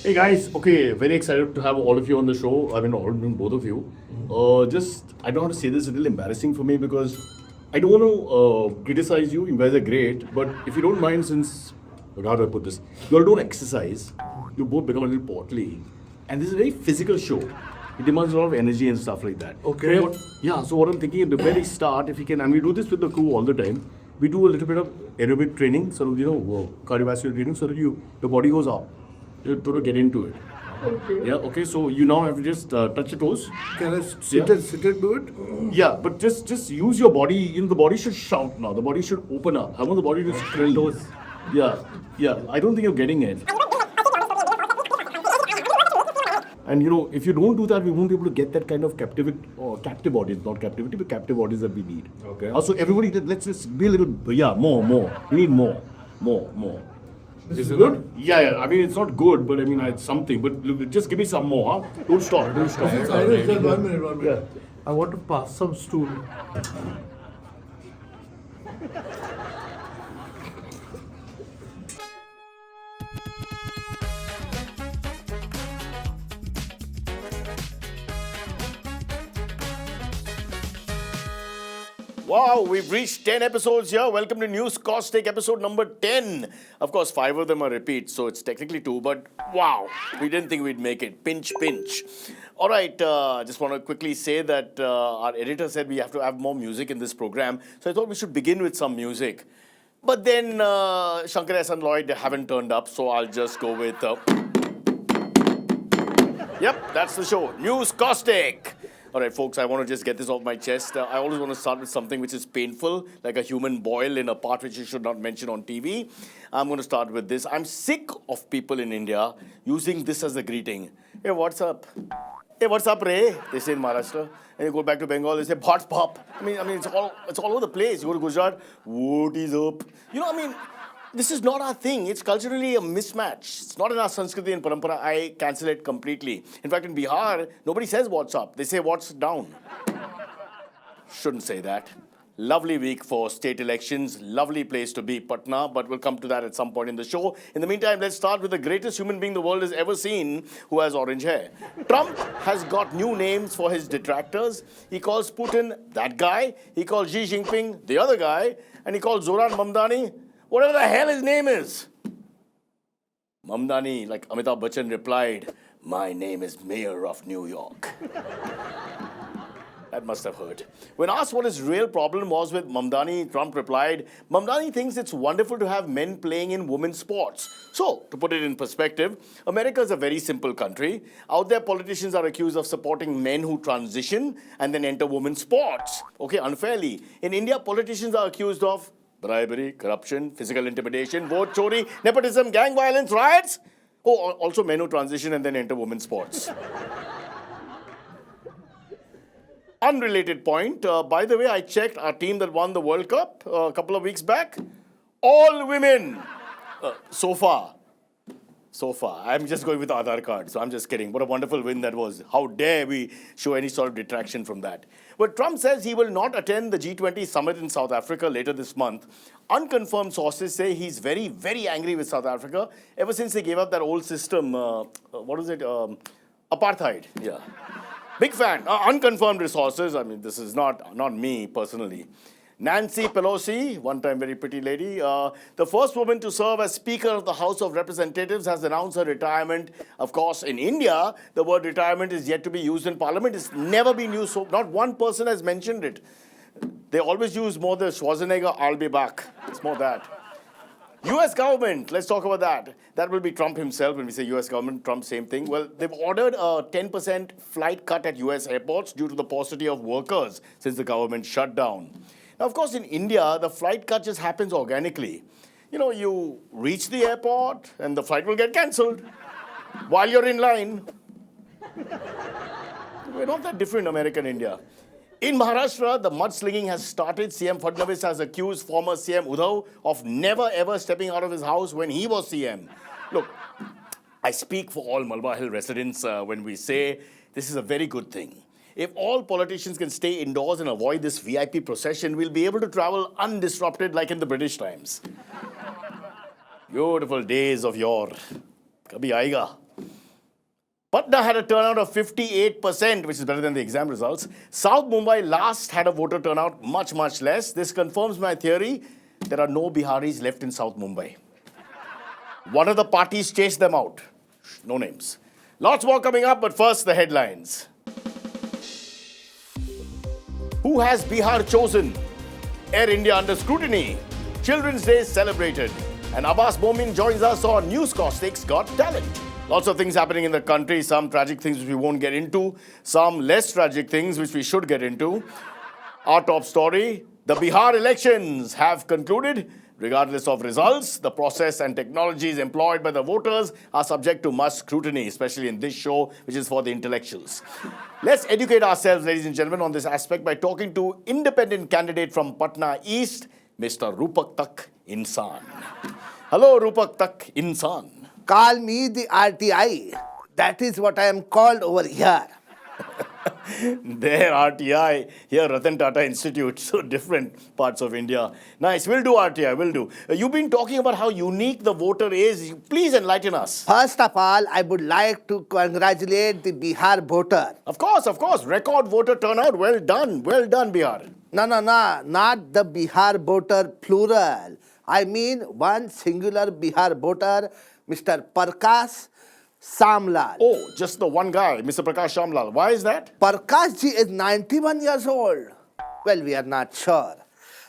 Hey guys, okay, very excited to have all of you on the show. I mean, both of you. I don't want to say this, it's a little embarrassing for me because I don't want to criticize you. You guys are great, but if you don't mind, since, how do I put this? You all don't exercise, you both become a little portly, and this is a very physical show. It demands a lot of energy and stuff like that. Okay. So what I'm thinking at the very start, if we can, and we do this with the crew all the time, we do a little bit of aerobic training, sort of, cardiovascular training, so that your body goes up. You sort of get into it. Okay. Yeah, okay, so you now have to just touch your toes. Can I sit and do it? Yeah, but just use your body, the body should shout now. The body should open up. I want the body to scream. Toes. Yeah, I don't think you're getting it. And if you don't do that, we won't be able to get that kind of captive bodies, not captivity, but captive bodies that we need. Okay. Also, everybody, let's just be a little, more. We need more. Is it good? Yeah. I mean, it's not good, but I mean, it's something. But look, just give me some more, huh? Don't stop. Just 1 minute. Yeah. I want to pass some stool. Wow, we've reached 10 episodes here. Welcome to NewsCaustic episode number 10. Of course, 5 of them are repeats, so it's technically 2, but wow, we didn't think we'd make it. Pinch. All right, just want to quickly say that our editor said we have to have more music in this program, so I thought we should begin with some music. But then Shankar S. and Lloyd haven't turned up, so I'll just go with... Yep, that's the show. NewsCaustic. All right, folks, I want to just get this off my chest. I always want to start with something which is painful, like a human boil in a part which you should not mention on TV. I'm going to start with this. I'm sick of people in India using this as a greeting. Hey, what's up? Hey, what's up, Ray? They say in Maharashtra. And you go back to Bengal, they say, Bhat Pop. I mean, it's all over the place. You go to Gujarat, what is up? This is not our thing. It's culturally a mismatch. It's not in our Sanskriti and Parampara. I cancel it completely. In fact, in Bihar, nobody says what's up. They say what's down. Shouldn't say that. Lovely week for state elections. Lovely place to be, Patna. But we'll come to that at some point in the show. In the meantime, let's start with the greatest human being the world has ever seen who has orange hair. Trump has got new names for his detractors. He calls Putin that guy. He calls Xi Jinping the other guy. And he calls Zohran Mamdani whatever the hell his name is. Mamdani, like Amitabh Bachchan, replied, my name is Mayor of New York. That must have hurt. When asked what his real problem was with Mamdani, Trump replied, Mamdani thinks it's wonderful to have men playing in women's sports. So, to put it in perspective, America is a very simple country. Out there, politicians are accused of supporting men who transition and then enter women's sports. Okay, unfairly. In India, politicians are accused of bribery, corruption, physical intimidation, vote chori, nepotism, gang violence, riots. Oh, also men who transition and then enter women's sports. Unrelated point. By the way, I checked our team that won the World Cup a couple of weeks back. All women. So far. I'm just going with the Aadhaar card, so I'm just kidding. What a wonderful win that was. How dare we show any sort of detraction from that. But Trump says he will not attend the G20 summit in South Africa later this month. Unconfirmed sources say he's very, very angry with South Africa ever since they gave up that old system. Apartheid. Yeah. Big fan. Unconfirmed resources. I mean, this is not me personally. Nancy Pelosi, one-time very pretty lady, the first woman to serve as Speaker of the House of Representatives, has announced her retirement. Of course, in India, the word retirement is yet to be used in Parliament. It's never been used, so not one person has mentioned it. They always use more the Schwarzenegger, I'll be back. It's more that. US government, let's talk about that. That will be Trump himself. When we say US government, Trump, same thing. Well, they've ordered a 10% flight cut at US airports due to the paucity of workers since the government shut down. Now, of course, in India, the flight cut just happens organically. You reach the airport and the flight will get cancelled while you're in line. We're not that different, America and India. In Maharashtra, the mudslinging has started. CM Fadnavis has accused former CM Uddhav of never ever stepping out of his house when he was CM. Look, I speak for all Malabar Hill residents when we say this is a very good thing. If all politicians can stay indoors and avoid this VIP procession, we'll be able to travel undisrupted like in the British times. Beautiful days of yore. Kabhi aayega. Patna had a turnout of 58%, which is better than the exam results. South Mumbai last had a voter turnout much, much less. This confirms my theory. There are no Biharis left in South Mumbai. One of the parties chased them out. No names. Lots more coming up, but first the headlines. Who has Bihar chosen? Air India under scrutiny. Children's Day celebrated. And Abbas joins us on NewsCaustic's Got Talent. Lots of things happening in the country, some tragic things which we won't get into, some less tragic things which we should get into. Our top story, the Bihar elections have concluded. Regardless of results, the process and technologies employed by the voters are subject to much scrutiny, especially in this show, which is for the intellectuals. Let's educate ourselves, ladies and gentlemen, on this aspect by talking to independent candidate from Patna East, Mr. Rupak Tak Insan. Hello, Rupak Tak Insan. Call me the RTI. That is what I am called over here. There, RTI. Here, Ratan Tata Institute. So different parts of India. Nice. We'll do RTI. We'll do. You've been talking about how unique the voter is. Please enlighten us. First of all, I would like to congratulate the Bihar voter. Of course, of course. Record voter turnout. Well done. Well done, Bihar. No, not the Bihar voter plural. I mean one singular Bihar voter, Mr. Prakash Samlal. Oh, just the one guy, Mr. Prakash Shamlal. Why is that? Prakash ji is 91 years old. Well, we are not sure.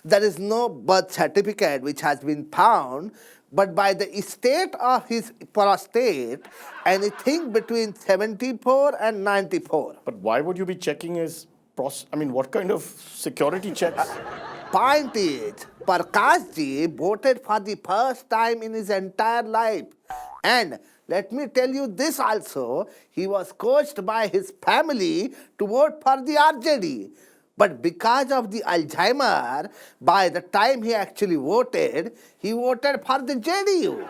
There is no birth certificate which has been found, but by the state of his prostate, anything between 74 and 94. But why would you be checking his what kind of security checks? Point is, Prakash ji voted for the first time in his entire life. And let me tell you this also, he was coached by his family to vote for the RJD. But because of the Alzheimer, by the time he actually voted, he voted for the JDU.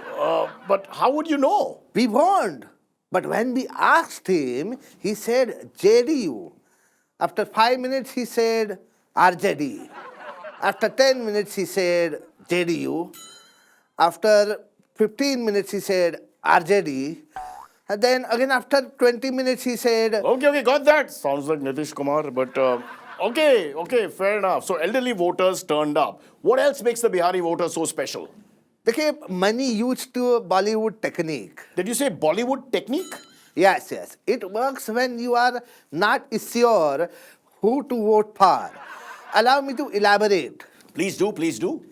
But how would you know? We won't. But when we asked him, he said JDU. After 5 minutes, he said RJD. After 10 minutes, he said JDU. After 15 minutes, he said RJD. And then again, after 20 minutes, he said... Okay, got that. Sounds like Nitish Kumar, but... Okay, fair enough. So elderly voters turned up. What else makes the Bihari voter so special? They money used to Bollywood technique. Did you say Bollywood technique? Yes. It works when you are not sure who to vote for. Allow me to elaborate. Please do.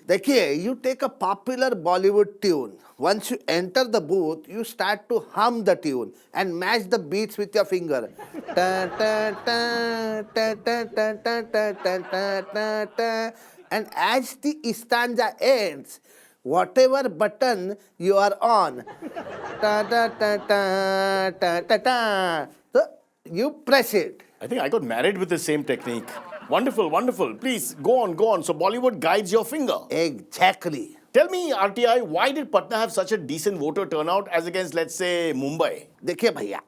You take a popular Bollywood tune. Once you enter the booth, you start to hum the tune and match the beats with your finger. And as the stanza ends, whatever button you are on, so you press it. I think I got married with the same technique. Wonderful. Please, go on. So Bollywood guides your finger. Exactly. Tell me, RTI, why did Patna have such a decent voter turnout as against, let's say, Mumbai? Dekhiye bhaiya,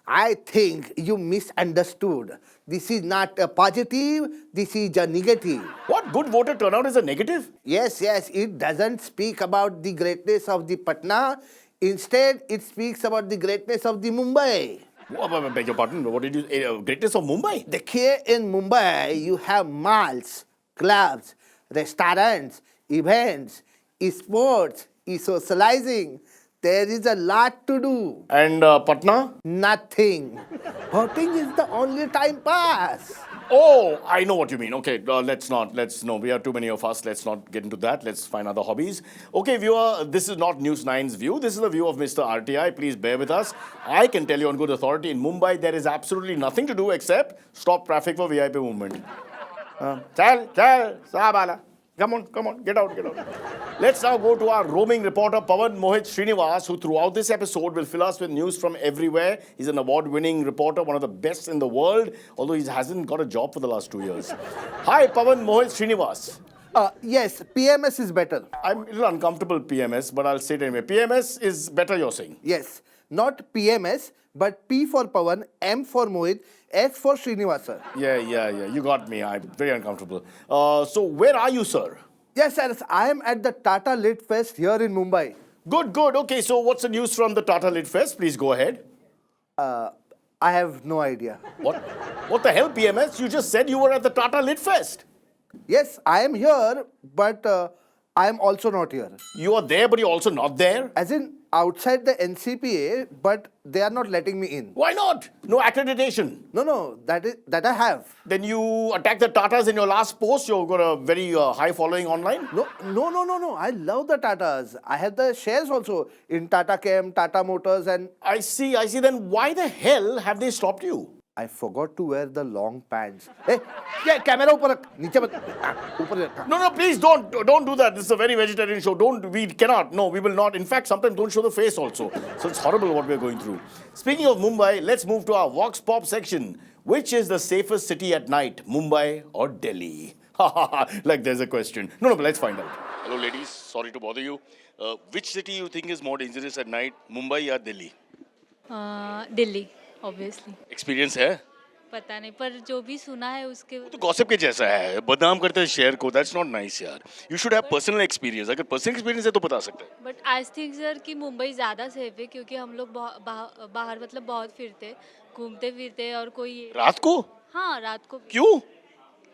I think you misunderstood. This is not a positive, this is a negative. What? Good voter turnout is a negative? Yes, it doesn't speak about the greatness of the Patna. Instead, it speaks about the greatness of the Mumbai. I beg your pardon, what did you say? Greatness of Mumbai? Dekhiye, in Mumbai, you have malls, clubs, restaurants, events, sports, socializing. There is a lot to do. And Patna? Nothing. Voting is the only time pass. Oh, I know what you mean. Okay, no, we are too many of us. Let's not get into that. Let's find other hobbies. Okay, viewer, this is not News9's view. This is the view of Mr. RTI. Please bear with us. I can tell you on good authority, in Mumbai, there is absolutely nothing to do except stop traffic for VIP movement. Chal, sahabala. Come on, get out. Let's now go to our roaming reporter, Pawan Mohit Srinivas, who throughout this episode will fill us with news from everywhere. He's an award-winning reporter, one of the best in the world, although he hasn't got a job for the last 2 years. Hi, Pawan Mohit Srinivas. Yes, PMS is better. I'm a little uncomfortable PMS, but I'll say it anyway. PMS is better, you're saying? Yes, not PMS, but P for Pawan, M for Mohit, S for Srinivasa. Yeah, you got me. I'm very uncomfortable. So where are you, sir? Yes, Cyrus, I am at the Tata Lit Fest here in Mumbai. Good. Okay, so what's the news from the Tata Lit Fest? Please go ahead. I have no idea. What? What the hell, PMS? You just said you were at the Tata Lit Fest. Yes, I am here, but I am also not here. You are there, but you're also not there. As in outside the NCPA, but they are not letting me in. Why not? No accreditation. No, that I have. Then you attacked the Tatas in your last post. You've got a very high following online. No. I love the Tatas. I have the shares also in Tata Chem, Tata Motors, and I see. Then why the hell have they stopped you? I forgot to wear the long pants. Hey, yeah, camera ऊपर रख, नीचे मत, ऊपर रख. No, please don't do that. This is a very vegetarian show. We cannot. No, we will not. In fact, sometimes don't show the face also. So it's horrible what we're going through. Speaking of Mumbai, let's move to our Vox Pop section. Which is the safest city at night, Mumbai or Delhi? Like there's a question. No, but let's find out. Hello, ladies. Sorry to bother you. Which city you think is more dangerous at night, Mumbai or Delhi? Delhi obviously Experience है? पता नहीं पर जो भी सुना है उसके तो गॉसिप के जैसा है, बदनाम करते हैं शहर को. That's not nice यार. You should have personal experience. अगर personal experience है तो बता सकते हैं. बट आई थिंक सर कि मुंबई ज़्यादा सेफ है क्योंकि हम लोग बाहर मतलब बहुत फिरते घूमते फिरते और कोई रात को? हाँ रात को क्यों?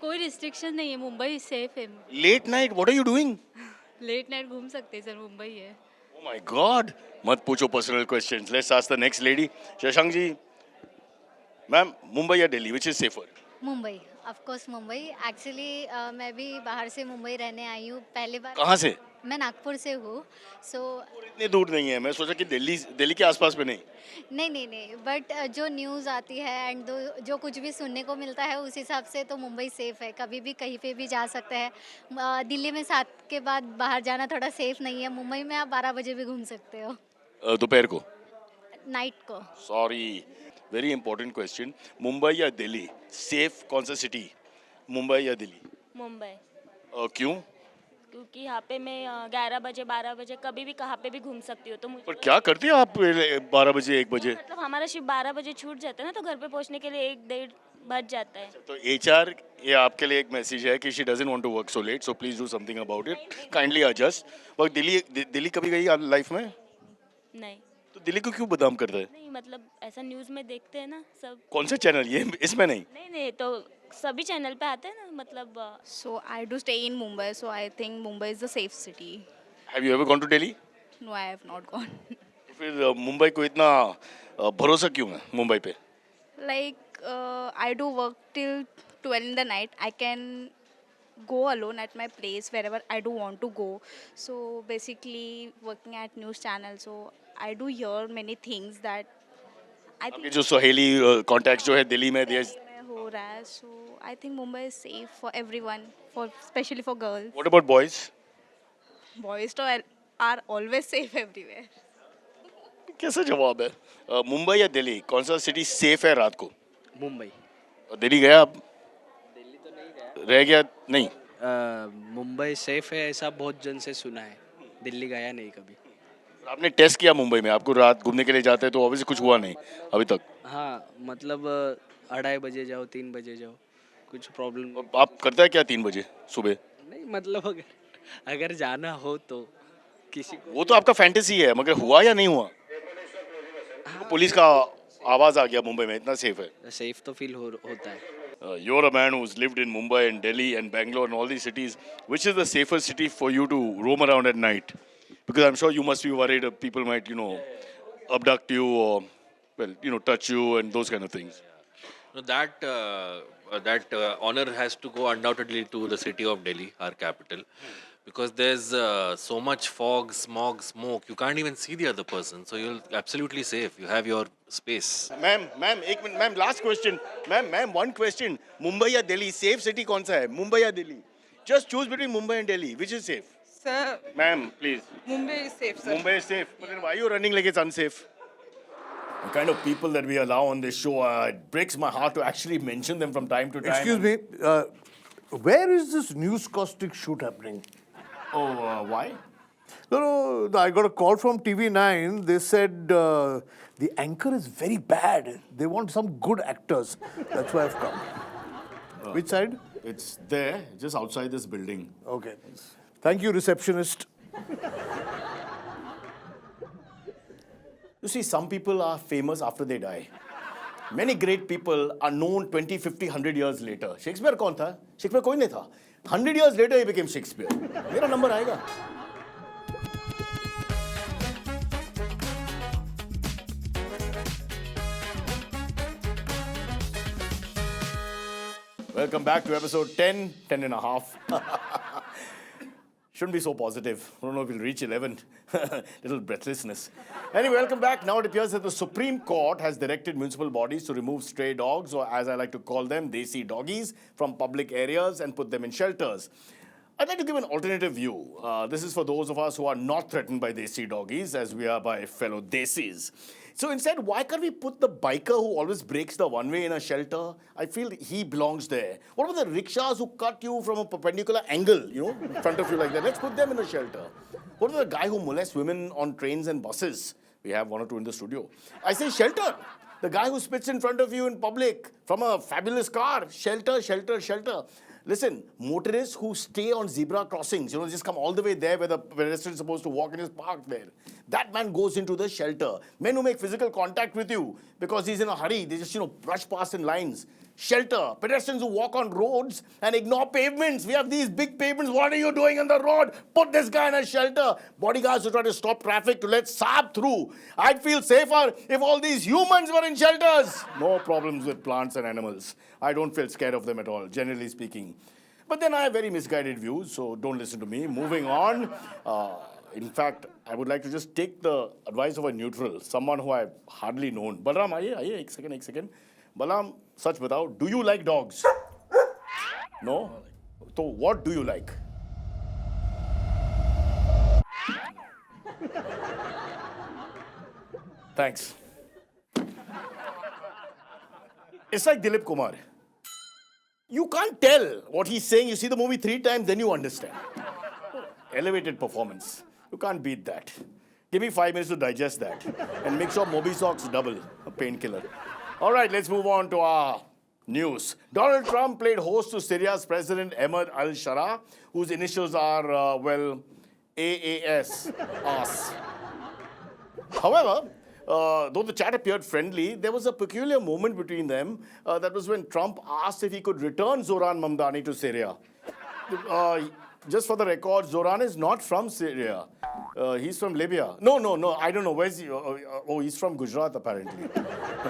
कोई रिस्ट्रिक्शन नहीं है मुंबई सेफ है Late night, what are you doing? Late night घूम सकते हैं सर मुंबई है Oh my God. मत पूछो personal questions. Let's ask the next lady. Shashank ji. Ma'am, Mumbai या Delhi, which is safer? Mumbai of course Mumbai actually मैं भी बाहर से मुंबई रहने आई हूँ पहली बार. कहाँ से? मैं नागपुर से हूँ सो इतने दूर नहीं है. मैं सोचा कि दिल्ली के आसपास में नहीं. नहीं बट जो न्यूज़ आती है एंड जो कुछ भी सुनने को मिलता है उस हिसाब से तो मुंबई सेफ़ है. कभी भी कहीं पे भी जा सकते हैं. दिल्ली में 7 के बाद बाहर जाना थोड़ा सेफ़ नहीं है. मुंबई में आप 12 बजे भी घूम सकते हो. दोपहर को? नाइट को. Sorry, very important question. Mumbai या दिल्ली, सेफ कौन सा सिटी, मुंबई या दिल्ली? मुंबई. क्यों? क्योंकि यहाँ पे मैं 11 बजे 12 बजे कभी भी कहाँ पे भी घूम सकती हूँ. तो मुझे पर क्या करते हैं आप 12 बजे 1 बजे? मतलब हमारा शिफ्ट 12 बजे छूट जाता है ना, तो घर पे पहुँचने के लिए 1-1:30 बज जाता है. तो HR ये आपके लिए एक मैसेज है कि she doesn't want to work so late, so please do something about it. Kindly adjust. और दिल्ली कभी गई आप लाइफ में? नहीं तो दिल्ली को क्यों बदनाम करता है? नहीं मतलब ऐसा न्यूज़ में देखते हैं ना सब. कौन से चैनल ये इसमें नहीं? नहीं तो सभी चैनल पे आते हैं ना मतलब. So I do stay in Mumbai, so I think Mumbai is a safe city. Have you ever gone to Delhi? No, I have not gone. तो फिर मुंबई को इतना भरोसा क्यों है मुंबई पे? Like I do work till 12 in the night. I can go alone at my place wherever I do want to go. So basically working at news channel, so I do hear many things that I आपके think जो सहेली contacts जो है दिल्ली में में हो रहा है. So I think Mumbai is safe for everyone, for especially for girls. What about boys? Boys too are always safe everywhere. कैसा जवाब है? मुंबई या दिल्ली, कौन सा सिटी सेफ है रात को? मुंबई. और दिल्ली गया आप? दिल्ली तो नहीं गया. रह गया नहीं? मुंबई सेफ है ऐसा बहुत जन से सुना है. दिल्ली गया नहीं कभी. आपने टेस्ट किया मुंबई में? आपको रात घूमने के लिए जाते हैं तो ऑब्वियसली कुछ हुआ नहीं अभी तक? हाँ मतलब 2:30 बजे जाओ 3 बजे जाओ कुछ प्रॉब्लम आप करता है क्या 3 बजे सुबह? नहीं. मतलब अगर जाना हो तो किसी को. वो तो आपका फैंटेसी है, मगर हुआ या नहीं हुआ? पुलिस का आवाज आ गया मुंबई में, इतना सेफ है? सेफ तो फील होता है. You're a man who's lived in Mumbai and Delhi and Bangalore and all these cities. Which is the safest city for you to roam around at night? Because I'm sure you must be worried people might, abduct you or, touch you and those kind of things. No, that honor has to go undoubtedly to the city of Delhi, our capital, because there's so much fog, smog, smoke. You can't even see the other person, so you're absolutely safe. You have your space. Ma'am, एक minute, ma'am, last question. Ma'am, one question. Mumbai या Delhi, safe city कौन सा है? Mumbai या Delhi? Just choose between Mumbai and Delhi. Which is safe? Sir, Ma'am, please. Mumbai is safe, sir. Mumbai is safe. But then why are you running like it's unsafe? The kind of people that we allow on this show, it breaks my heart to actually mention them from time to time. Excuse me, where is this NewsCaustic shoot happening? Oh, why? No, I got a call from TV9. They said the anchor is very bad. They want some good actors. That's why I've come. Which side? It's there, just outside this building. Okay. Thank you, receptionist. You see, some people are famous after they die. Many great people are known 20, 50, 100 years later. Shakespeare कौन था? Shakespeare कोई नहीं था. 100 years later he became Shakespeare. मेरा number आएगा. Welcome back to episode 10, 10 and a half. Shouldn't be so positive. I don't know if we'll reach 11. Little breathlessness. Anyway, welcome back. Now it appears that the Supreme Court has directed municipal bodies to remove stray dogs, or as I like to call them, desi doggies, from public areas and put them in shelters. I'd like to give an alternative view. This is for those of us who are not threatened by desi doggies, as we are by fellow desis. So instead, why can't we put the biker who always breaks the one-way in a shelter? I feel he belongs there. What about the rickshaws who cut you from a perpendicular angle, in front of you like that? Let's put them in a shelter. What about the guy who molests women on trains and buses? We have one or two in the studio. I say shelter. The guy who spits in front of you in public from a fabulous car. Shelter, shelter, shelter. Listen, motorists who stay on zebra crossings, just come all the way there where the pedestrian is supposed to walk and just park there. That man goes into the shelter. Men who make physical contact with you because he's in a hurry, they just, brush past in lines. Shelter. Pedestrians who walk on roads and ignore pavements. We have these big pavements. What are you doing on the road? Put this guy in a shelter. Bodyguards who try to stop traffic to let Saab through. I'd feel safer if all these humans were in shelters. No problems with plants and animals. I don't feel scared of them at all, generally speaking. But then I have very misguided views, so don't listen to me. Moving on. In fact, I would like to just take the advice of a neutral, someone who I've hardly known. Balram, aye, ek second. Balam, sach batao, do you like dogs? No? So what do you like? Thanks. It's like Dilip Kumar. You can't tell what he's saying. You see the movie 3 times, then you understand. Elevated performance. You can't beat that. Give me 5 minutes to digest that. And make sure Moby Socks double, a painkiller. All right, let's move on to our news. Donald Trump played host to Syria's President Ahmed al-Shara, whose initials are, AAS, AS. However, though the chat appeared friendly, there was a peculiar moment between them. That was when Trump asked if he could return Zohran Mamdani to Syria. Just for the record, Zohran is not from Syria. He's from Libya. No, I don't know. Where's he? He's from Gujarat, apparently.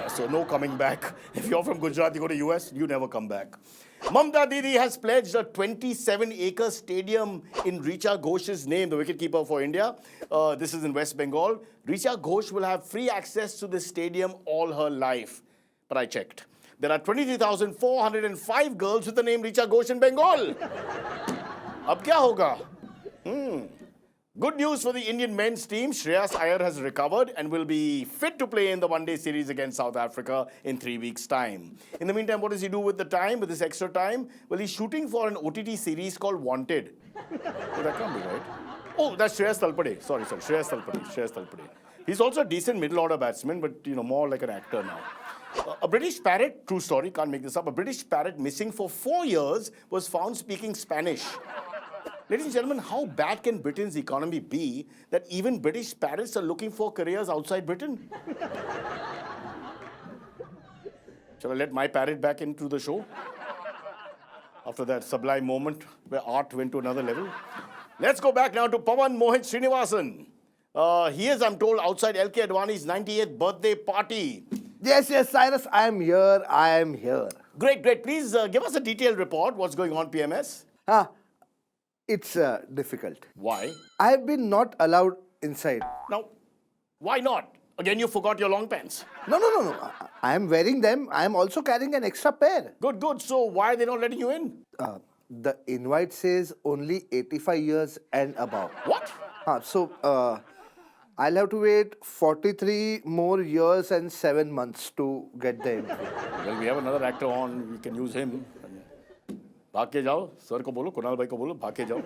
So no coming back. If you're from Gujarat, you go to US, you never come back. Mamta Didi has pledged a 27-acre stadium in Richa Ghosh's name, the wicketkeeper for India. This is in West Bengal. Richa Ghosh will have free access to this stadium all her life. But I checked. There are 23,405 girls with the name Richa Ghosh in Bengal. Ab kya hoga? Good news for the Indian men's team. Shreyas Iyer has recovered and will be fit to play in the one-day series against South Africa in 3 weeks' time. In the meantime, what does he do with the time, with this extra time? Well, he's shooting for an OTT series called Wanted. Oh, that can't be right. Oh, that's Shreyas Talpade. Sorry, Shreyas Talpade. He's also a decent middle-order batsman, but, more like an actor now. A British parrot, true story, can't make this up, a British parrot missing for 4 years was found speaking Spanish. Ladies and gentlemen, how bad can Britain's economy be that even British parrots are looking for careers outside Britain? Shall I let my parrot back into the show? After that sublime moment where art went to another level. Let's go back now to Pawan Mohit Srinivasan. He is, I'm told, outside LK Advani's 98th birthday party. Yes, Cyrus, I am here. Great. Please give us a detailed report. What's going on, PMS? It's difficult. Why? I have been not allowed inside. Now, why not? Again, you forgot your long pants. No. I am wearing them. I am also carrying an extra pair. Good. So why are they not letting you in? The invite says only 85 years and above. What? So I'll have to wait 43 more years and 7 months to get the entry. Well, we have another actor on. We can use him. भाग के जाओ, sir को बोलो, कुणाल भाई को बोलो, भाग के जाओ.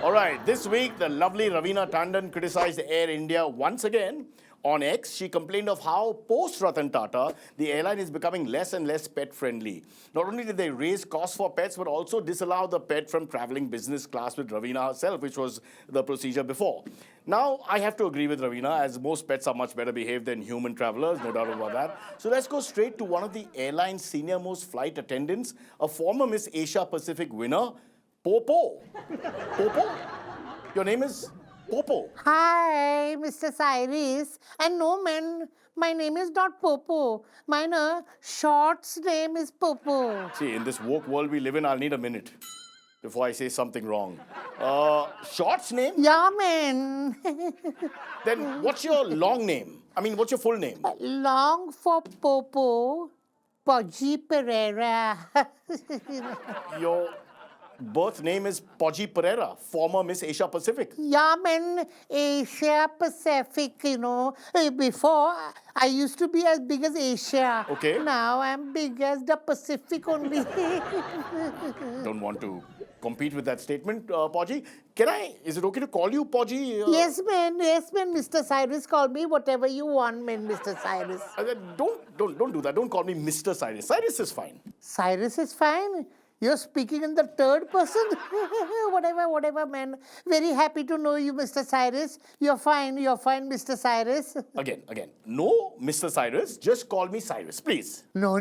All right, this week, the lovely Ravina Tandon criticized Air India once again On X, she complained of how post Ratan Tata, the airline is becoming less and less pet friendly. Not only did they raise costs for pets, but also disallow the pet from traveling business class with Ravina herself, which was the procedure before. Now, I have to agree with Ravina, as most pets are much better behaved than human travelers, no doubt about that. So let's go straight to one of the airline's senior most flight attendants, a former Miss Asia Pacific winner, Popo. Popo? Your name is Popo. Hi, Mr. Cyrus. And no, man, my name is not Popo. My short's name is Popo. See, in this woke world we live in, I'll need a minute before I say something wrong. Short's name? Yeah, man. Then what's your long name? I mean, what's your full name? Long for Popo, Poggi Pereira. Your birth name is Poggi Pereira, former Miss Asia Pacific. Yeah, man, Asia Pacific, Before, I used to be as big as Asia. Okay. Now I'm big as the Pacific only. Don't want to compete with that statement, Poggi. Is it okay to call you Poggi? Yes, man, Mr. Cyrus. Call me whatever you want, man, Mr. Cyrus. Don't do that. Don't call me Mr. Cyrus. Cyrus is fine. Cyrus is fine? You're speaking in the third person? whatever, man. Very happy to know you, Mr. Cyrus. You're fine, Mr. Cyrus. Again. No, Mr. Cyrus. Just call me Cyrus, please. No.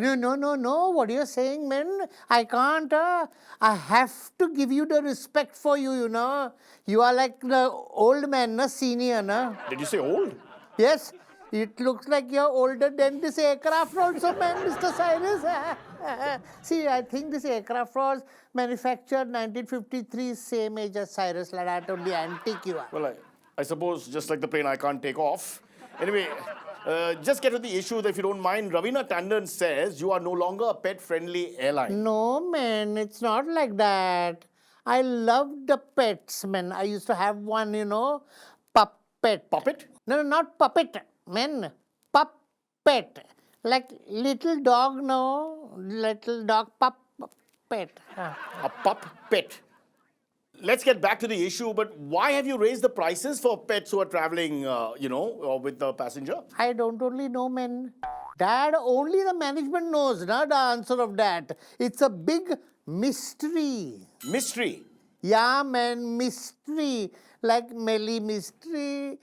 What are you saying, man? I can't. I have to give you the respect for you, You are like the old man, senior, Did you say old? Yes. It looks like you're older than this aircraft also, man, Mr. Cyrus. See, I think this aircraft was manufactured 1953, same age as Cyrus, like that, only antique you are. Well, I suppose just like the plane, I can't take off. Anyway, just get to the issue, if you don't mind. Ravina Tandon says you are no longer a pet-friendly airline. No, man, it's not like that. I love the pets, man. I used to have one, puppet. Puppet? No, not puppet, man. Puppet. Like little dog, little dog puppet. A pup pet. Let's get back to the issue, but why have you raised the prices for pets who are traveling, with the passenger? I don't only know, man. Dad, only the management knows, the answer of that. It's a big mystery. Mystery? Yeah, man, mystery. Like Melly mystery.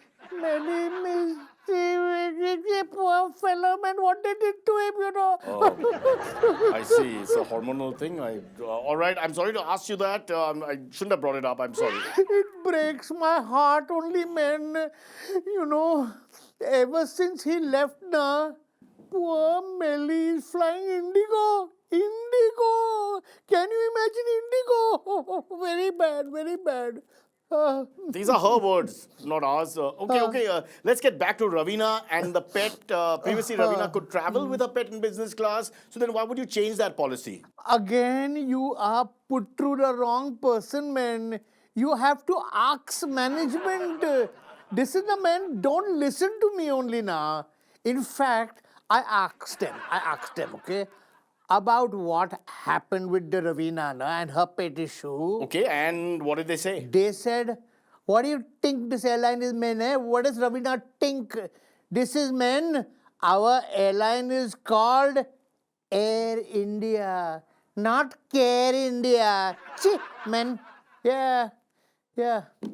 Poor fellow, man, what they did to him, Oh, I see. It's a hormonal thing. All right, I'm sorry to ask you that. I shouldn't have brought it up. I'm sorry. It breaks my heart only, man. Ever since he left, poor Melly is flying Indigo. Indigo! Can you imagine Indigo? Very bad, very bad. These are her words, not ours. Okay. Let's get back to Ravina and the pet. Previously, Ravina could travel with a pet in business class. So then why would you change that policy? Again, you are put through the wrong person, man. You have to ask management. This is the man, don't listen to me only now. In fact, I asked them, okay, about what happened with the Ravina and her pet issue. Okay, and what did they say? They said, what do you think this airline is, man? What does Ravina think? This is, man, our airline is called Air India, not Care India. Chee, man. Yeah.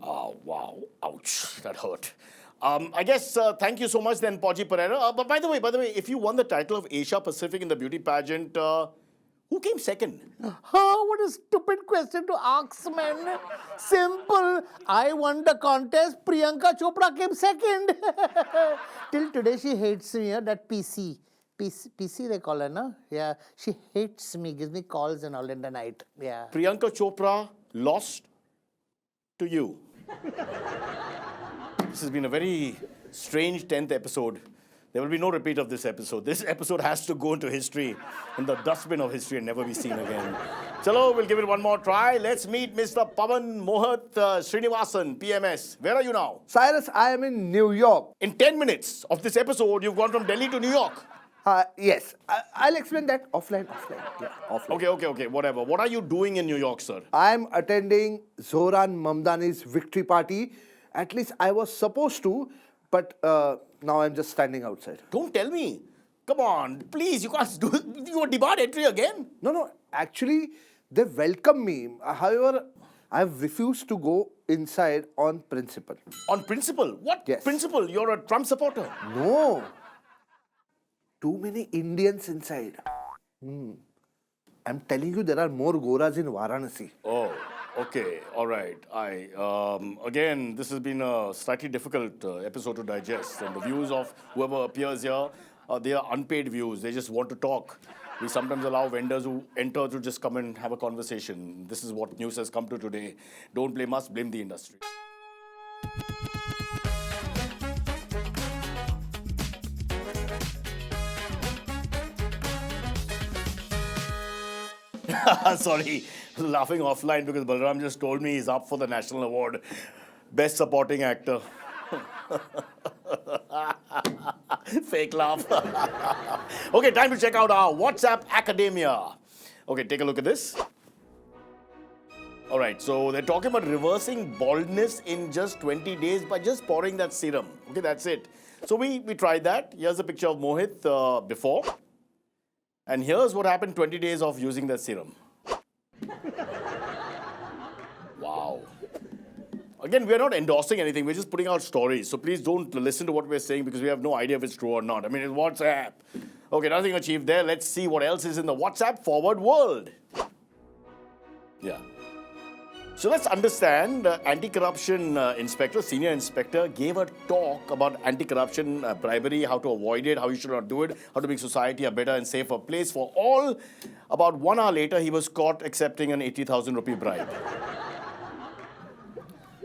Oh, wow. Ouch. That hurt. I guess, thank you so much then, Poggi Pereira. But by the way, if you won the title of Asia Pacific in the beauty pageant, who came second? Oh, what a stupid question to ask, man. Simple. I won the contest. Priyanka Chopra came second. Till today, she hates me, that PC. PC they call her, no? Yeah. She hates me, gives me calls and all in the night. Yeah. Priyanka Chopra lost to you. This has been a very strange 10th episode. There will be no repeat of this episode. This episode has to go into history, in the dustbin of history, and never be seen again. Chalo, we'll give it one more try. Let's meet Mr. Pavan Mohat Srinivasan, PMS. Where are you now? Cyrus, I am in New York. In 10 minutes of this episode, you've gone from Delhi to New York. Yes. I'll explain that offline. Yeah, offline. Okay, whatever. What are you doing in New York, sir? I'm attending Zohran Mamdani's victory party. At least I was supposed to, but now I'm just standing outside. Don't tell me. Come on, please, you can't do you demand entry again? No, actually, they welcome me. However, I've refused to go inside on principle. On principle? What Yes. principle? You're a Trump supporter. No. Too many Indians inside. I'm telling you, there are more Goras in Varanasi. Oh, okay, all right. Again, this has been a slightly difficult episode to digest. And the views of whoever appears here, they are unpaid views. They just want to talk. We sometimes allow vendors who enter to just come and have a conversation. This is what news has come to today. Don't blame us, blame the industry. Sorry, laughing offline because Balram just told me he's up for the national award. Best supporting actor. Fake laugh. Okay, time to check out our WhatsApp Academia. Okay, take a look at this. All right, so they're talking about reversing baldness in just 20 days by just pouring that serum. Okay, that's it. So we tried that. Here's a picture of Mohit before. And here's what happened 20 days of using that serum. Wow. Again, we're not endorsing anything. We're just putting out stories. So please don't listen to what we're saying because we have no idea if it's true or not. I mean, it's WhatsApp. Okay, nothing achieved there. Let's see what else is in the WhatsApp forward world. Yeah. So let's understand, anti-corruption inspector, senior inspector, gave a talk about anti-corruption bribery, how to avoid it, how you should not do it, how to make society a better and safer place for all. About 1 hour later, he was caught accepting an 80,000 rupee bribe.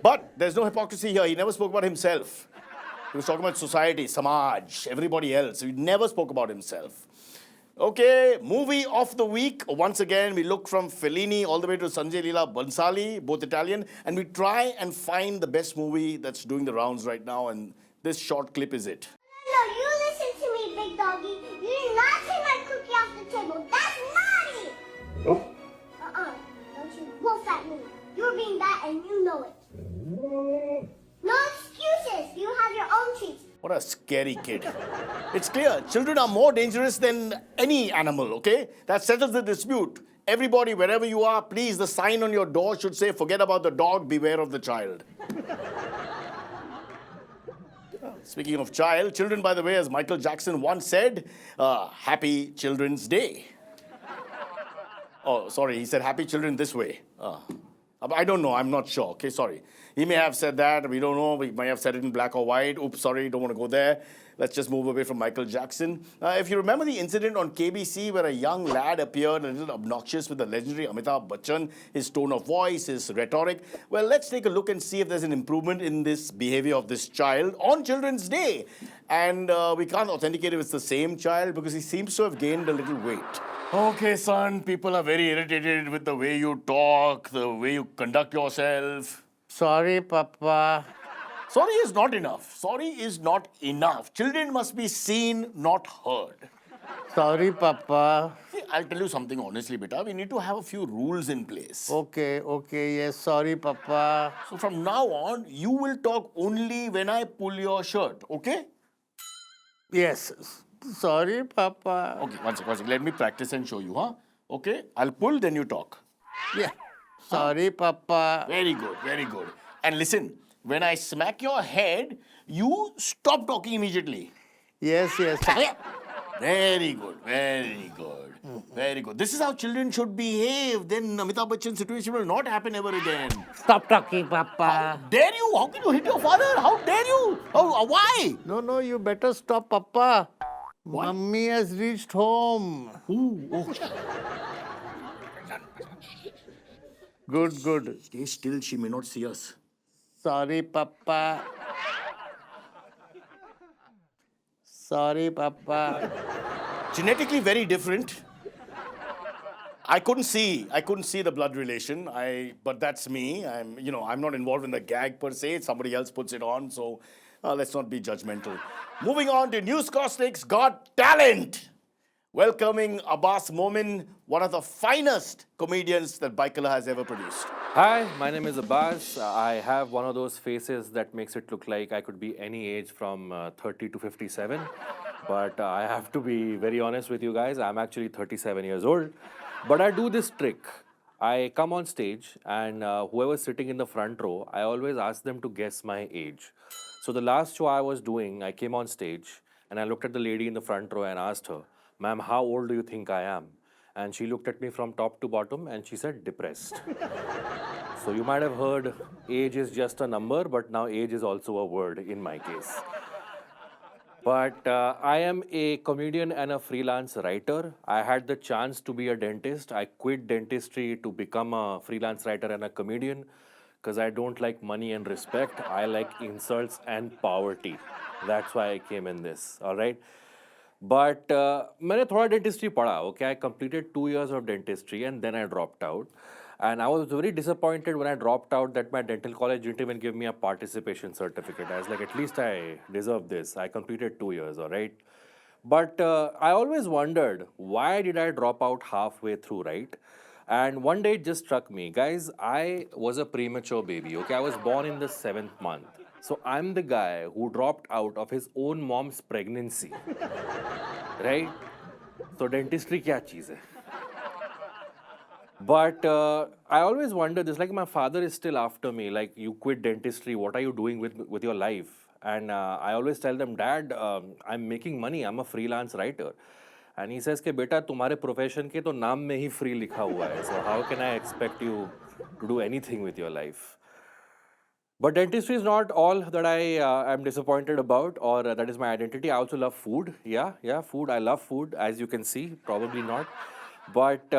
But there's no hypocrisy here. He never spoke about himself. He was talking about society, Samaj, everybody else. He never spoke about himself. Okay, movie of the week. Once again, we look from Fellini all the way to Sanjay Leela Bhansali, both Italian, and we try and find the best movie that's doing the rounds right now, and this short clip is it. No, you listen to me, big doggy. You do not take my cookie off the table. That's naughty! Nope. Don't you wolf at me. You're being bad and you know it. No excuses. You have your own treats. What a scary kid. It's clear, children are more dangerous than any animal, okay? That settles the dispute. Everybody, wherever you are, please, the sign on your door should say, forget about the dog, beware of the child. Speaking of child, children, by the way, as Michael Jackson once said, Happy Children's Day. Oh, sorry, he said Happy Children this way. I don't know, I'm not sure, okay, sorry. He may have said that, we don't know, we might have said it in black or white. Oops, sorry, don't want to go there. Let's just move away from Michael Jackson. If you remember the incident on KBC where a young lad appeared a little obnoxious with the legendary Amitabh Bachchan, his tone of voice, his rhetoric, well, let's take a look and see if there's an improvement in this behavior of this child on Children's Day. And we can't authenticate if it's the same child because he seems to have gained a little weight. Okay, son, people are very irritated with the way you talk, the way you conduct yourself. Sorry, Papa. Sorry is not enough. Sorry is not enough. Children must be seen, not heard. Sorry, Papa. See, I'll tell you something honestly, beta. We need to have a few rules in place. Okay, yes, sorry, Papa. So from now on, you will talk only when I pull your shirt, okay? Yes, sorry, Papa. Okay, one second. Let me practice and show you, huh? Okay, I'll pull, then you talk. Yeah. Sorry, Papa. Very good, very good. And listen, when I smack your head, you stop talking immediately. Yes. Very good, very good, very good. This is how children should behave. Then Amitabh Bachchan situation will not happen ever again. Stop talking, Papa. How dare you? How can you hit your father? How dare you? Why? No, you better stop, Papa. What? Mummy has reached home. Ooh, oh. Good. Stay still, she may not see us. Sorry, Papa. Sorry, Papa. Genetically very different. I couldn't see the blood relation. But that's me. I'm not involved in the gag per se. Somebody else puts it on. So let's not be judgmental. Moving on to NewsCaustic's Got Talent. Welcoming Abbas Momin, one of the finest comedians that Baikala has ever produced. Hi, my name is Abbas. I have one of those faces that makes it look like I could be any age from 30 to 57. But I have to be very honest with you guys. I'm actually 37 years old. But I do this trick. I come on stage, and whoever's sitting in the front row, I always ask them to guess my age. So the last show I was doing, I came on stage and I looked at the lady in the front row and asked her, "Ma'am, how old do you think I am?" And she looked at me from top to bottom and she said, "Depressed." So you might have heard age is just a number, but now age is also a word in my case. But I am a comedian and a freelance writer. I had the chance to be a dentist. I quit dentistry to become a freelance writer and a comedian because I don't like money and respect. I like insults and poverty. That's why I came in this, all right? But मैंने थोड़ा dentistry पढ़ा, okay? I completed 2 years of dentistry and then I dropped out. And I was very disappointed when I dropped out that my dental college didn't even give me a participation certificate. I was like, at least I deserve this. I completed 2 years, all right? But I always wondered, why did I drop out halfway through, right? And one day it just struck me, guys, I was a premature baby, okay? I was born in the 7th month. So I'm the guy who dropped out of his own mom's pregnancy, right? So dentistry kya cheez hai? But I always wonder this, like my father is still after me, like you quit dentistry, what are you doing with your life? And I always tell them, Dad, I'm making money, I'm a freelance writer. And he says, कि बेटा तुम्हारे profession के तो नाम में ही free लिखा हुआ है. So how can I expect you to do anything with your life? But dentistry is not all that I am disappointed about, or that is my identity. I also love food. Yeah, food. I love food, as you can see. Probably not. But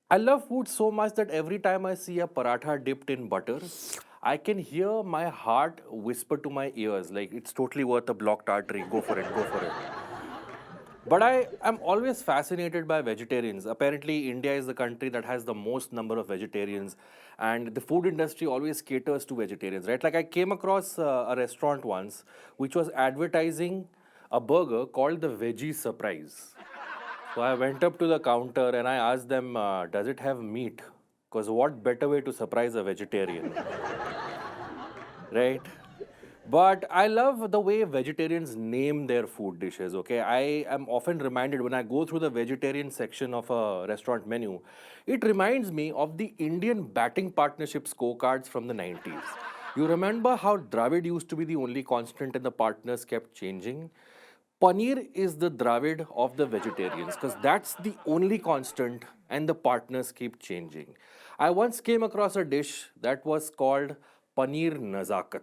I love food so much that every time I see a paratha dipped in butter, I can hear my heart whisper to my ears, like, it's totally worth a blocked artery. Go for it, go for it. But I am always fascinated by vegetarians. Apparently, India is the country that has the most number of vegetarians, and the food industry always caters to vegetarians, right? Like I came across a restaurant once which was advertising a burger called the Veggie Surprise. So I went up to the counter and I asked them, does it have meat? Because what better way to surprise a vegetarian, right? But I love the way vegetarians name their food dishes, okay? I am often reminded when I go through the vegetarian section of a restaurant menu, it reminds me of the Indian batting partnership scorecards from the 90s. You remember how Dravid used to be the only constant and the partners kept changing? Paneer is the Dravid of the vegetarians because that's the only constant and the partners keep changing. I once came across a dish that was called Paneer Nazakat.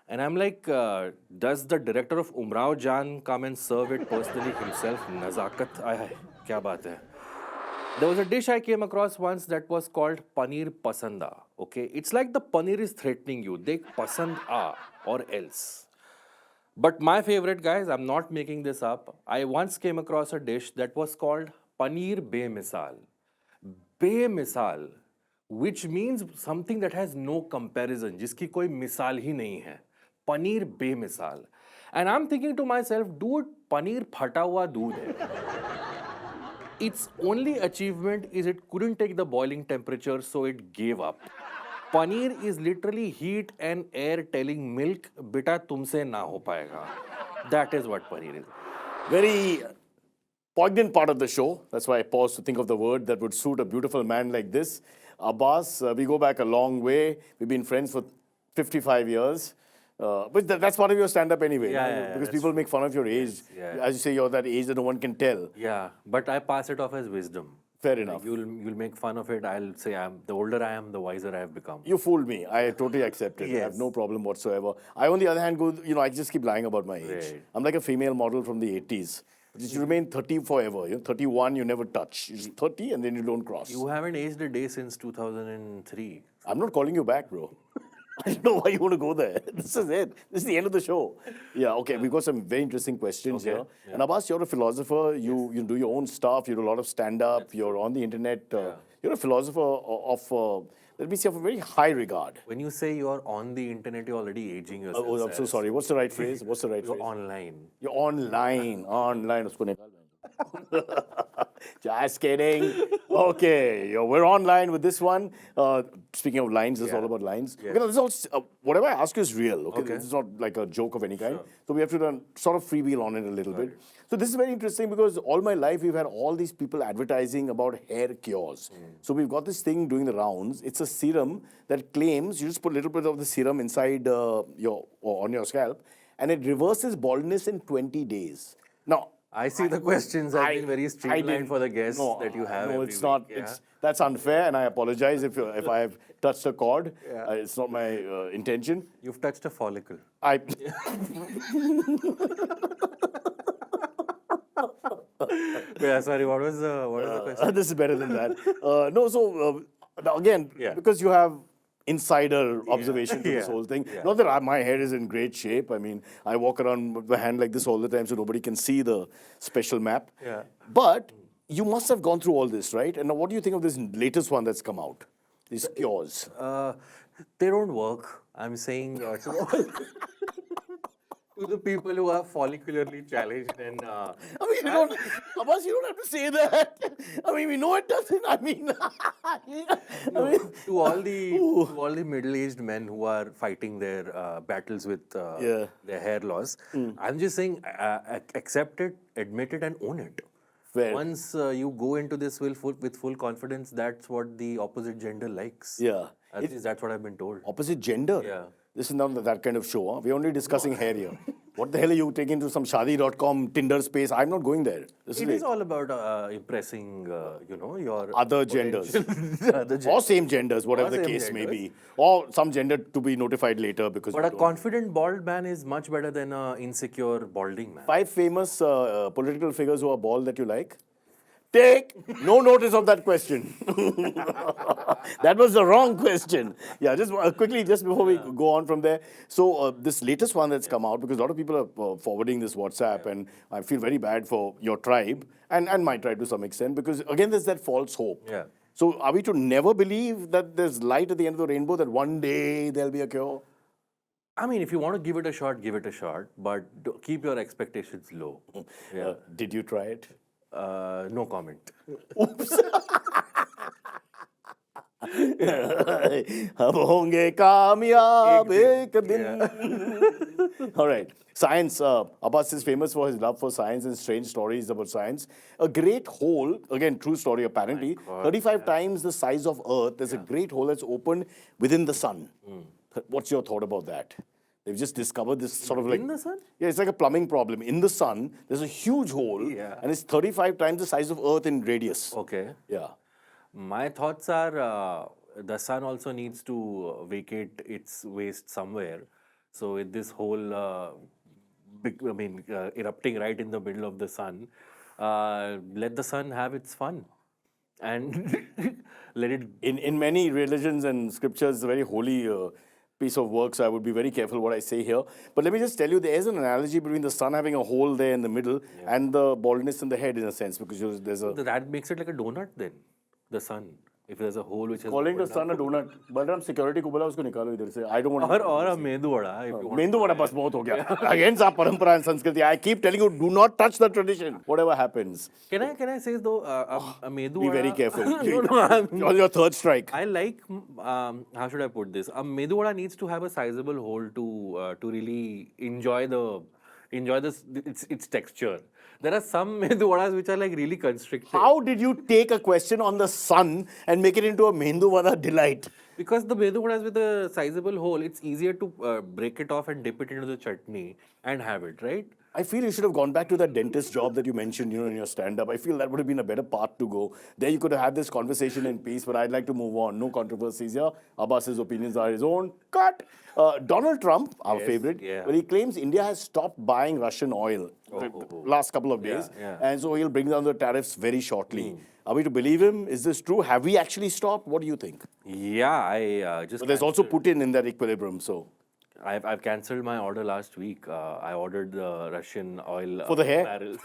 And I'm like, does the director of Umrao Jan come and serve it personally himself? Nazakat, kya baat hai? There was a dish I came across once that was called Paneer Pasanda. Okay, it's like the paneer is threatening you. Dekh pasand aa or else. But my favorite, guys, I'm not making this up. I once came across a dish that was called Paneer Bemisal. Bemisal, which means something that has no comparison, jiski koi misal hi nahi hai. Paneer bemisal. And I'm thinking to myself, dude, paneer phata hua doodh hai. Its only achievement is it couldn't take the boiling temperature, so it gave up. Paneer is literally heat and air telling milk, beta tumse na ho payega. That is what paneer is. Very poignant part of the show. That's why I paused to think of the word that would suit a beautiful man like this. Abbas, we go back a long way. We've been friends for 55 years. But that's part of your stand-up anyway. Yeah, because people make fun of your age. Yeah. As you say, you're that age that no one can tell. Yeah, but I pass it off as wisdom. Fair enough. You'll make fun of it. I'll say the older I am, the wiser I have become. You fooled me. I totally accept it. Yes. I have no problem whatsoever. I, on the other hand, go, I just keep lying about my age. Right. I'm like a female model from the 80s. You remain 30 forever. 31, you never touch. You're 30 and then you don't cross. You haven't aged a day since 2003. I'm not calling you back, bro. I don't know why you want to go there. This is it. This is the end of the show. Yeah, okay. We've got some very interesting questions here. Yeah. And Abbas, you're a philosopher. You do your own stuff. You do a lot of stand-up. You're on the internet. You're a philosopher of, let me say, of a very high regard. When you say you're on the internet, you're already aging yourself. Oh, I'm so sorry. What's the right phrase? What's the right phrase? You're online. You're online. Online. Usko nikhal. Just kidding. Okay, we're online with this one. Speaking of lines, it's all about lines. Yeah. Okay, now this is all, whatever I ask you is real. Okay, Okay. this is not like a joke of any kind. So we have to sort of freewheel on it a little bit. So this is very interesting because all my life we've had all these people advertising about hair cures. So we've got this thing doing the rounds. It's a serum that claims you just put a little bit of the serum inside on your scalp, and it reverses baldness in 20 days. Now. I see the questions have been very streamlined didn't- for the guests that you have. No, every it's not. week, yeah? That's unfair, and I apologize if I have touched a chord. It's not my intention. You've touched a follicle. I. Yeah, sorry, what was the question? This is better than that. No, so now again, because you have insider observation to this whole thing. Not that my hair is in great shape. I mean, I walk around with my hand like this all the time so nobody can see the special map. Yeah. But you must have gone through all this, right? And now what do you think of this latest one that's come out? These cures. They don't work. I'm saying to the people who are follicularly challenged and I mean, Abbas, you don't have to say that. I mean, we know it doesn't. I mean, to all the middle-aged men who are fighting their battles with their hair loss, I'm just saying accept it, admit it, and own it. Fair. Once you go into this with full confidence, that's what the opposite gender likes. Yeah. At least that's what I've been told. Opposite gender? Yeah. This is not that kind of show. Huh? We're only discussing hair here. What the hell are you taking to some shadi.com Tinder space? I'm not going there. It is all about impressing, your other genders. other Or same genders, whatever the same case may genders. be. Or some gender to be notified later because But we a don't. confident bald man is much better than an insecure balding man. 5 famous political figures who are bald that you like? Take no notice of that question. That was the wrong question. Yeah, just quickly, just before we go on from there. So this latest one that's come out, because a lot of people are forwarding this WhatsApp, and I feel very bad for your tribe and my tribe to some extent, because again, there's that false hope. Yeah. So are we to never believe that there's light at the end of the rainbow, that one day there'll be a cure? I mean, if you want to give it a shot, give it a shot, but keep your expectations low. Yeah. Did you try it? No comment. Oops. हम होंगे कामयाब एक दिन. All right. Science. Abbas is famous for his love for science and strange stories about science. A great hole, again, true story apparently, 35 times the size of Earth, there's a great hole that's opened within the sun. What's your thought about that? They've just discovered this sort of like... In the sun? Yeah, it's like a plumbing problem. In the sun, there's a huge hole, and it's 35 times the size of Earth in radius. Okay. Yeah. My thoughts are the sun also needs to vacate its waste somewhere. So with this whole, erupting right in the middle of the sun, let the sun have its fun. And let it... In many religions and scriptures, it's a very holy piece of work, so I would be very careful what I say here. But let me just tell you, there is an analogy between the sun having a hole there in the middle and the baldness in the head, in a sense, because there's a... That makes it like a donut then, the sun. If there's a hole which is... Calling the sun a donut. But I'm security को बोला उसको निकालो इधर से. I don't want to... Or a मेंदू वड़ा. मेंदू वड़ा बस बहुत हो गया. Against our parampara and Sanskriti. I keep telling you, do not touch the tradition, whatever happens. Can I say though, a medu Be vada- very careful. No, On your third strike. I like, how should I put this? A medu vada needs to have a sizable hole to really enjoy its texture. There are some medu vadas which are like really constricted. How did you take a question on the sun and make it into a mendu vada delight? Because the medu vadas with a sizable hole, it's easier to break it off and dip it into the chutney and have it, right? I feel you should have gone back to that dentist job that you mentioned, in your stand-up. I feel that would have been a better path to go. There you could have had this conversation in peace, but I'd like to move on. No controversies here. Abbas's opinions are his own. Cut. Donald Trump, our favorite, well, he claims India has stopped buying Russian oil last couple of days. And so he'll bring down the tariffs very shortly. Are we to believe him? Is this true? Have we actually stopped? What do you think? Yeah, I just... But there's also Putin in that equilibrium, so... I've cancelled my order last week. I ordered the Russian oil For the hair? barrel.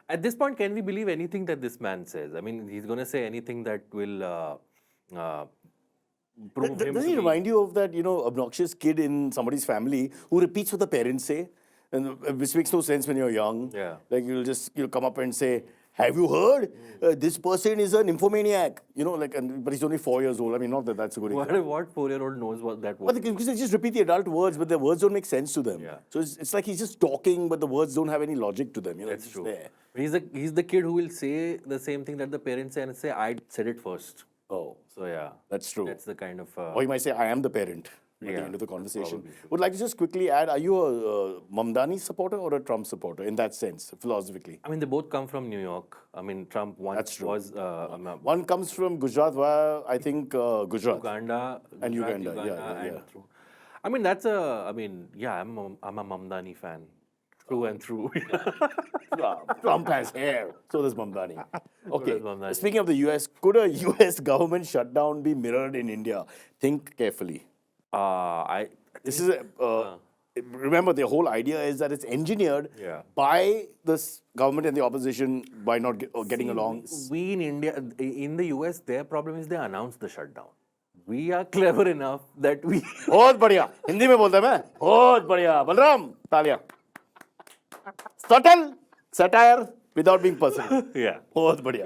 At this point, can we believe anything that this man says? I mean, he's going to say anything that will prove him Doesn't he remind you of that, obnoxious kid in somebody's family who repeats what the parents say? and which makes no sense when you're young. Yeah. Like you'll come up and say, "Have you heard? This person is a nymphomaniac." You know, like, but he's only 4 years old. I mean, not that that's a good example. What 4-year-old knows what that But was? because they just repeat the adult words, but the words don't make sense to them. Yeah. So it's like he's just talking, but the words don't have any logic to them. You know, That's it's true. there. He's the kid who will say the same thing that the parents say and say, I said it first. Oh, So yeah. that's true. That's the kind of... Or you might say, "I am the parent." At the Yeah, end of the that's conversation. probably true. Would like to just quickly add: are you a Mamdani supporter or a Trump supporter in that sense, philosophically? I mean, they both come from New York. I mean, Trump once That's true. was One comes from Gujarat, where I think Gujarat. Uganda. And Gujarat, Uganda, yeah, and yeah. through. I mean, that's a... I mean, yeah, I'm a Mamdani fan. Through and through. Trump has hair. So does Mamdani. Okay. does Mamdani. Speaking of the US, could a US government shutdown be mirrored in India? Think carefully. This is remember, the whole idea is that it's engineered Yeah. by this government and the opposition by not getting along. We in India, in the US, their problem is they announce the shutdown. We are clever enough that we... बहुत बढ़िया हिंदी में बोलता मैं बहुत बढ़िया बलराम तालियां subtle satire without being personal. Yeah. बहुत बढ़िया.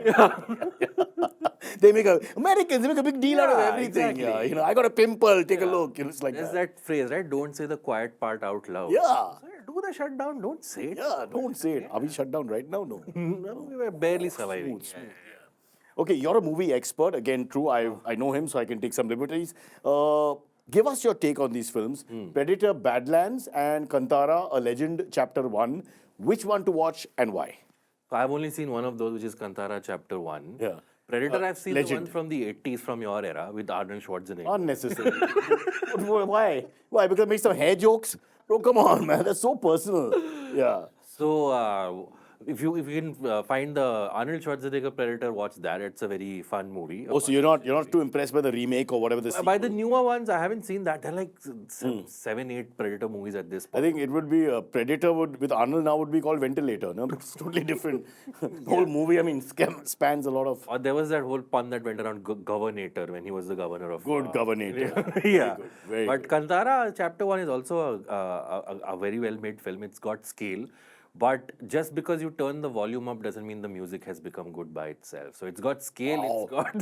They make Americans make a big deal out of Yeah, everything. exactly. Yeah, you know, I got a pimple. Take a look. You know, it's like There's that. that phrase, right? Don't say the quiet part out loud. Yeah. So, do the shutdown, don't say it. Yeah, don't say it. Are we shut down right now? No. We were barely surviving. Okay, you're a movie expert. Again, true. I know him, so I can take some liberties. Give us your take on these films. Predator, Badlands, and Kantara, A Legend, Chapter 1. Which one to watch and why? So I've only seen one of those, which is Kantara Chapter 1. Yeah. Predator, I've seen the Legend. one from the 80s, from your era, with Arnold Schwarzenegger. Unnecessary. Why? Why? Because it makes some hair jokes? Bro, come on, man. That's so personal. Yeah. So, if you can find the Arnold Schwarzenegger Predator, watch that. It's a very fun movie. Oh, so you're not too impressed by the remake or whatever this. By the newer ones, I haven't seen that. They're like 7-8 Predator movies at this I point. think it would be Predator with Arnold now would be called Ventilator. No, it's totally different. The whole movie, I mean, spans a lot of. Or there was that whole pun that went around Governator when he was the governor of. Good Governor. Yeah. Very But Kantara Chapter 1 is also a very well made film. It's got scale. But just because you turn the volume up doesn't mean the music has become good by itself. So it's got scale, it's got...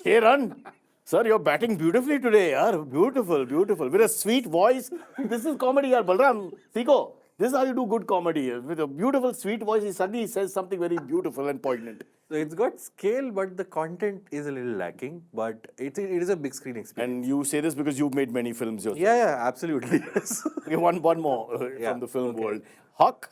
Hey, Run. Sir, you're batting beautifully today, yaar. Beautiful, beautiful. With a sweet voice. This is comedy, yaar. Balram, Siko. This is how you do good comedy. With a beautiful, sweet voice, he suddenly says something very beautiful and poignant. So it's got scale, but the content is a little lacking. But it is a big screen experience. And you say this because you've made many films yourself. Yeah, absolutely. Yes. Okay, one more from the film world. Huck,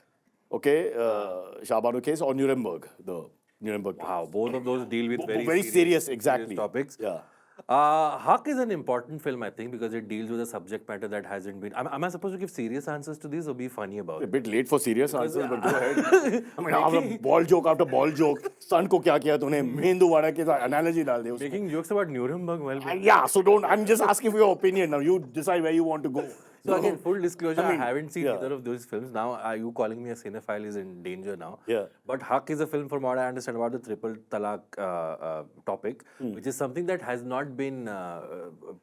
okay, Shabanu case, or Nuremberg, the Nuremberg case. Wow, both of those deal with Very serious, exactly. topics. Yeah. Huck is an important film, I think, because it deals with a subject matter that hasn't been... Am I supposed to give serious answers to these or be funny about A it? bit late for serious answers, but go ahead. I mean, after ball joke, son ko kya kiya tune, Mendu vada ke sath analogy dal de. Making jokes about Nuremberg, well... Yeah, so don't, I'm just asking for your opinion now. You decide where you want to go. So again, full disclosure, I, I mean, haven't seen yeah. either of those films. Now, are you calling me a cinephile is in danger now. Yeah. But Huck is a film, from what I understand, about the triple talaq topic, which is something that has not been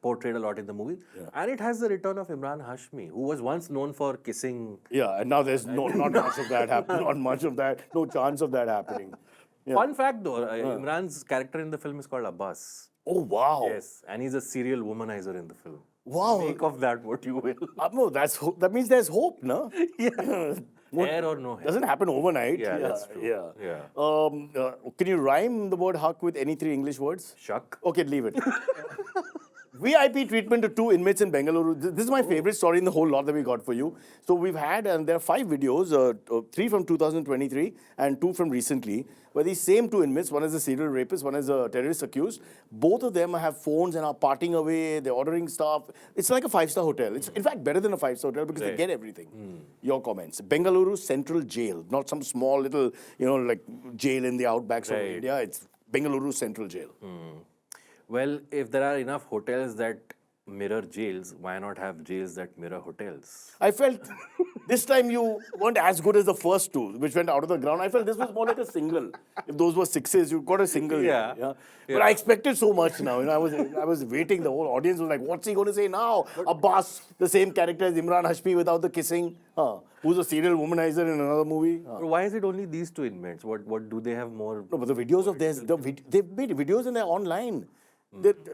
portrayed a lot in the movie. Yeah. And it has the return of Imran Hashmi, who was once known for kissing. Yeah, and now there's not much of that happening. Not much of that. No chance of that happening. Yeah. Fun fact though, Imran's character in the film is called Abbas. Oh, wow. Yes, and he's a serial womanizer in the film. Wow. Make of that what you will. No, that means there's hope, no? Yeah. Hair or no hair. Doesn't happen overnight. Yeah, that's true. Yeah. Can you rhyme the word Huck with any 3 English words? Shuck. Okay, leave it. VIP treatment to 2 inmates in Bengaluru. This is my favorite story in the whole lot that we got for you. So we've had, and there are 5 videos, 3 from 2023 and 2 from recently, where these same 2 inmates, one is a serial rapist, one is a terrorist accused, both of them have phones and are partying away, they're ordering stuff. It's like a 5-star hotel. It's in fact better than a 5-star hotel because they get everything. Your comments. Bengaluru Central Jail, not some small little, like jail in the outbacks of India. It's Bengaluru Central Jail. Well, if there are enough hotels that mirror jails, why not have jails that mirror hotels? I felt This time you weren't as good as the first two, which went out of the ground. I felt this was more like a single. If those were sixes, you got a single. Yeah. But I expected so much now. I was waiting. The whole audience was like, "What's he going to say now?" Abbas, the same character as Imran Hashmi without the kissing. Who's a serial womanizer in another movie? Why is it only these two inmates? What do they have more? No, but the videos of theirs, they've made videos and they're online.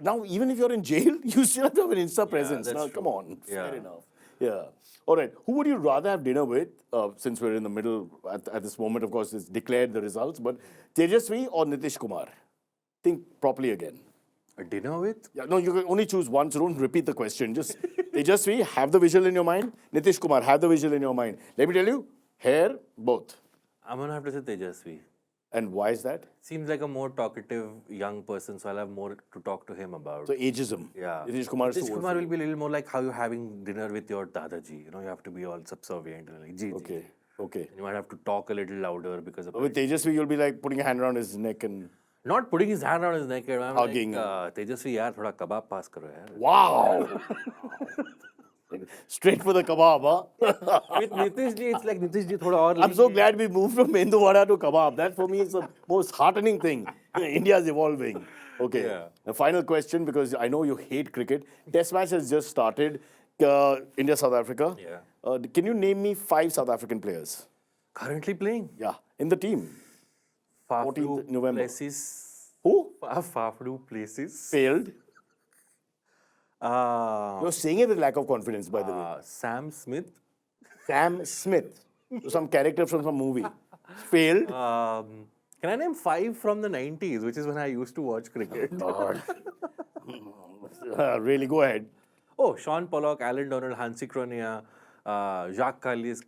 Now, even if you're in jail, you still have to have an Insta presence. that's Now, true. come on. Yeah. Fair enough. Yeah. All right. Who would you rather have dinner with? Since we're in the middle at this moment, of course, it's declared the results. But Tejasvi or Nitish Kumar? Think properly again. A dinner with? Yeah, no, you can only choose one, so don't repeat the question. Just Tejasvi, have the visual in your mind. Nitish Kumar, have the visual in your mind. Let me tell you, hair, both. I'm gonna have to say Tejasvi. And why is that? Seems like a more talkative young person, so I'll have more to talk to him about. So ageism. Yeah. Nitish Kumar is too Nitish old Kumar for will be a little more like how you're having dinner with your Dadaji. You have to be all subservient and like, ji, Okay. Okay. And you might have to talk a little louder because of With Tejasvi, you'll be like putting a hand around his neck and... not putting his hand around his neck. I'm Hugging. like, Tejasvi, yaar, thoda kebab pass karo yaar. Wow! Straight for the kebab, huh? With Nitish ji, it's like Nitish ji thoda aur I'm so glad we moved from mendu vada to kebab. That for me is the most heartening thing. India is evolving. Okay. Yeah. The final question, because I know you hate cricket. Test match has just started. India, South Africa. Yeah. Can you name me 5 South African players? Currently playing? Yeah. In the team. 14th November. Places. Who? Fafdu places. Failed. You're saying it with lack of confidence, by the way. Sam Smith. Sam Smith. Some character from some movie. Failed. Can I name 5 from the 90s, which is when I used to watch cricket? God. Really, go ahead. Oh, Sean Pollock, Alan Donald, Hansi Kronia, Jacques Callis,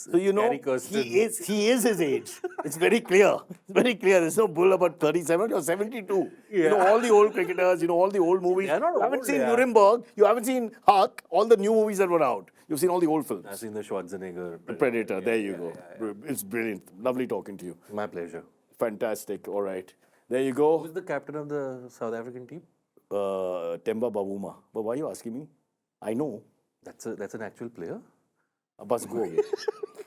So you know, Gary Kirsten. he is his age. It's very clear. It's very clear. There's no bull about 37 or 72. You know all the old cricketers, all the old movies. They're not You haven't old, seen yeah. Nuremberg, you haven't seen Huck, all the new movies that were out. You've seen all the old films. I've seen the Schwarzenegger. Predator, there you go. It's brilliant. Lovely talking to you. My pleasure. Fantastic. All right. There you go. Who's the captain of the South African team? Temba Bavuma. But why are you asking me? I know. That's an actual player? Abbas, go away.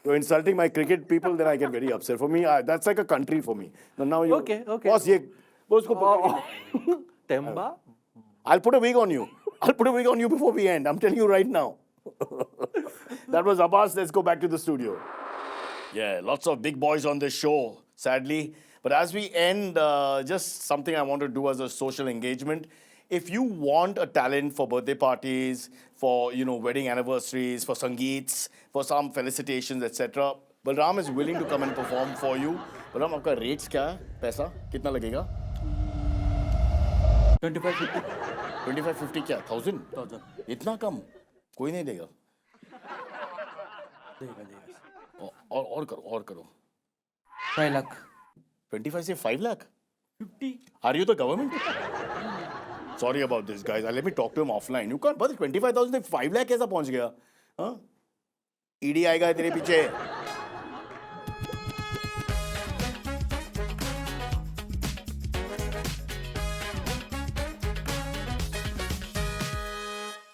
You're insulting my cricket people, then I get very upset. For me, that's like a country for me. Now you... Okay. Boss, Temba? I'll put a wig on you. I'll put a wig on you before we end. I'm telling you right now. That was Abbas. Let's go back to the studio. Yeah, lots of big boys on this show, sadly. But as we end, just something I want to do as a social engagement. If you want a talent for birthday parties, for wedding anniversaries, for sangeets, for some felicitations, etc., Balram is willing to come and perform for you. Balram, आपका rates क्या है? पैसा कितना लगेगा? 25-50. 25-50 क्या? 1000? इतना कम? कोई नहीं देगा. और करो. 5 lakh. 25 से 5 lakh? 50. Are you the government? Sorry about this, guys. Let me talk to him offline. You can't, but 25,000 से 5 lakh कैसा पहुंच गया? ईडी आएगा तेरे पीछे.